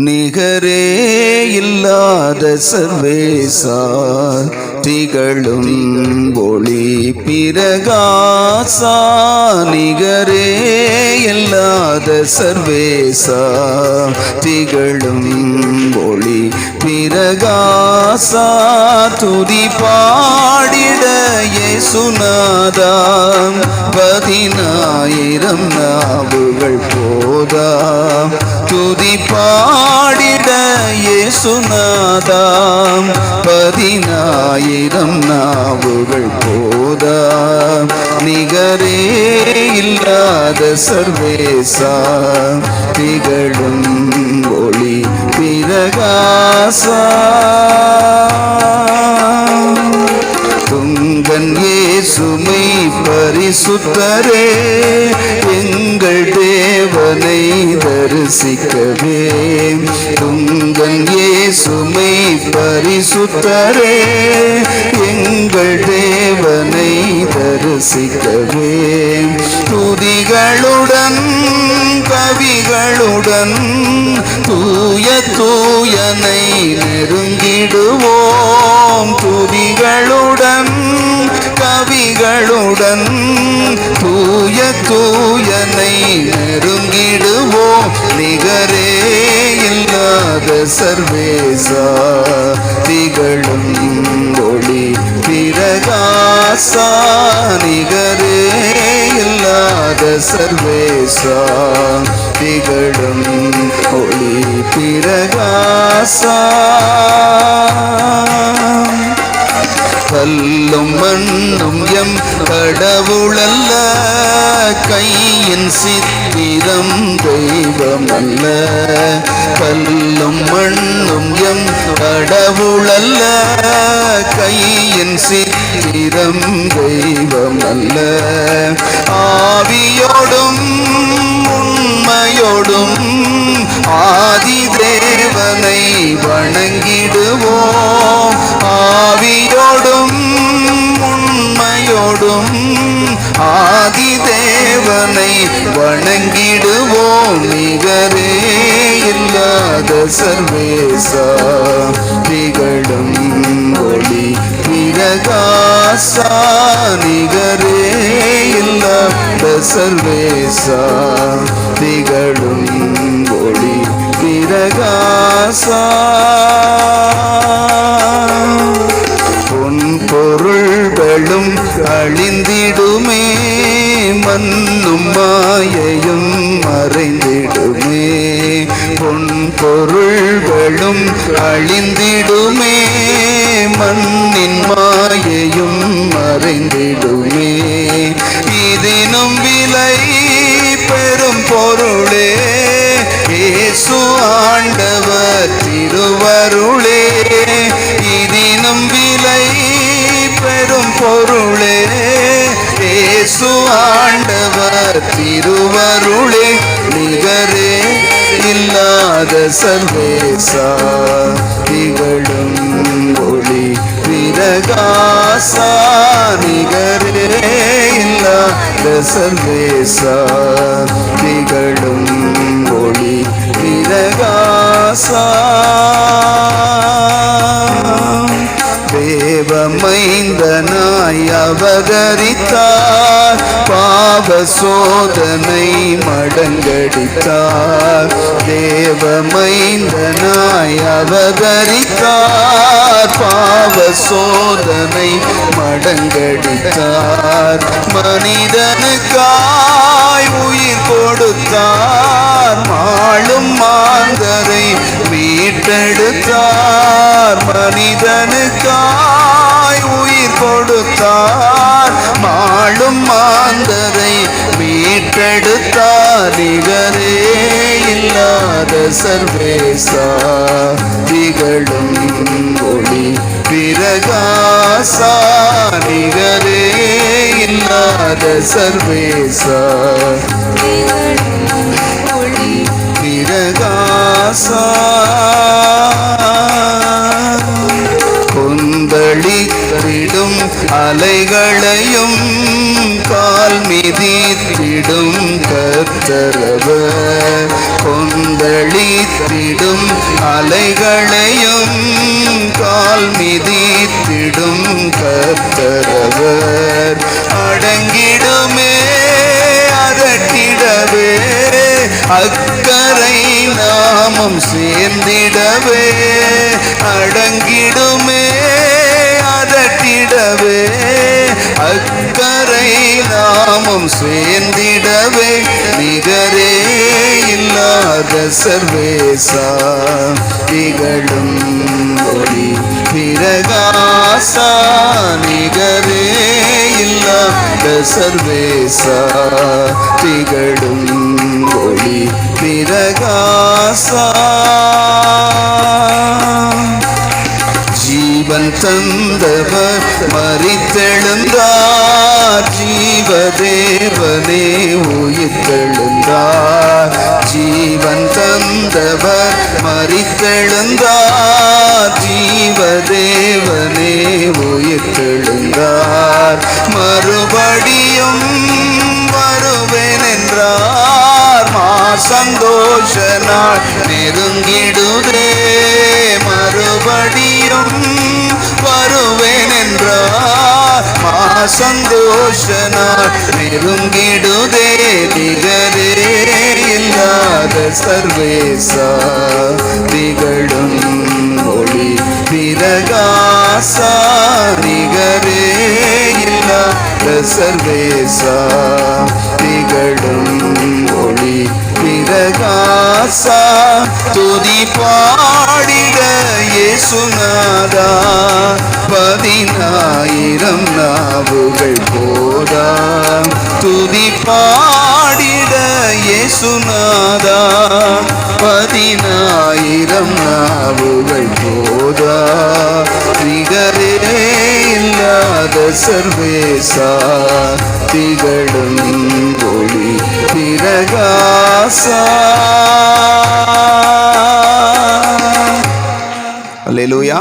நிகரே இல்லாத சர்வேசா திகழும் ஒளி பிரகாசா. நிகரே இல்லாத சர்வேசா திகழும் ஒளி பிரகாசா. துதி பாடிட இயேசுநாதா 10,000 நாவுகள் போதா. துதி பாடிட இயேசுநாதா 10,000 நாவுகள் போதா. நிகரே இல்லாத சர்வேசா திகழும் ஒளி பிரகாசா. துங்கன் இயேசுமை பரிசுத்தரே எங்கள் தேவனை தரிசிக்கவே. துங்கன் இயேசுமை பரிசுத்தரே எங்கள் தேவனை தரிசிக்கவே. துதிகளுடன் கவிகளுடன் தூய தூயனை நெருங்கிடுவோம். துதிகளுடன் கவிகளுடன் தூய தூயனை நெருங்கிடுவோம். நிகரே இல்லாத சர்வேசா திகழும் ஒளி பிரகாசா. நிகரே இல்லாத சர்வேசா திகழும் ஒளி பிரகாசா. கல்லும் மண்ணும் எம் கடவுளல்ல, கையின் சித்திரம் தெய்வமல்ல. கல்லும் மண்ணும் எம் கடவுளல்ல, கையின் சித்திரம் தெய்வமல்ல. ஆவியோடும் உண்மையோடும் ஆதி தேவனை வணங்கிடுவோம். ஆவியோடும் உண்மையோடும் ஆதி தேவனை வணங்கிடுவோம். நிகரே இல்லாத சர்வேசா திகழும் ஒளி பிரகாசா. நிகரே இல்லாத சர்வேசா திகழும் ஒளி பிரகாசா. பொருள்களும் அழிந்திடுமே, மண்ணும் மாயையும் மறைந்திடுமே. பொருள்களும் அழிந்திடுமே, மண்ணின் மாயையும் மறைந்திடுமே. இதனும் விலை பெரும் பொருளே இயேசு ஆண்டவர் திருவருளே. இதனும் விலை பெரும் பொருளே இயேசு ஆண்டவர் திருவருளே. நிகரே இல்லாத சர்வேசா திகழும் ஒளி பிரகாசா. நிகரே இல்லாத சர்வேசா திகழும் ஒளி பிரகாசா. தேவமைந்தனாய் அவதரித்தார், பாவ சோதனை மடங்கடித்தார். தேவமைந்தனாய் அவதரித்தார், பாவ சோதனை மடங்கடித்தார். மனிதனுக்காய் உயிர் கொடுத்தார், மாளும் மாந்தரை மீட்டெடுத்தார். மனிதனுக்காய் உயிர் கொடுத்தார், மாளும் மாந்தரை மீட்டெடுத்தார். நிகரே இல்லாத சர்வேசா திகழும் ஒளி பிரகாசா. நிகரே இல்லாத சர்வேசா ஒளி பிரகாசா. கொந்தளித்திடும் மிதித்திடும் அலைகளையும் கால் மிதித்திடும் கர்த்தரவர். கொந்தளித்திடும் அலைகளையும் கால் மிதித்திடும் கர்த்தரவர். அடங்கிடுமே அதட்டிடவே அக்கரை நாமம் சேர்ந்திடவே. அடங்கிடுமே அதட்டிடவே அக்கரை நாமம் சேர்ந்திடவே. நிகரே இல்லாத சர்வேசா திகழும் ஒளி பிரகாசா. நிகரே இல்லாத சர்வேசா திகழும் ஒளி பிரகாசா. ஜீவன் தந்தவர் மரித்தெழுந்தார், ஜீவதேவனே உயிர்த்தெழுந்தார். ஜீவன் தந்தவர் மரித்தெழுந்தார், ஜீவதேவனே உயிர்த்தெழுந்தார். மறுபடியும் வருவேன் என்றார், சந்தோஷ நாள் நெருங்கிடுதே. மறுபடியும் வருவேன் என்றார், சந்தோஷ நாள் நெருங்கிடுதே. நிகரே இல்லாத சர்வேசா திகழும் ஒளி பிரகாசா. நிகரே இல்லாத சர்வேசா திகழும் ஒளி பிரகாசா. துதி பாடிட இயேசுநாதா 10,000 நாவுகள் போதா. துதி பாடிட இயேசுநாதா 10,000 நாவுகள் போதா. நிகரே இல்லாத சர்வேசா திகழும் ஒளி பிரகாசா. அல்லேலூயா.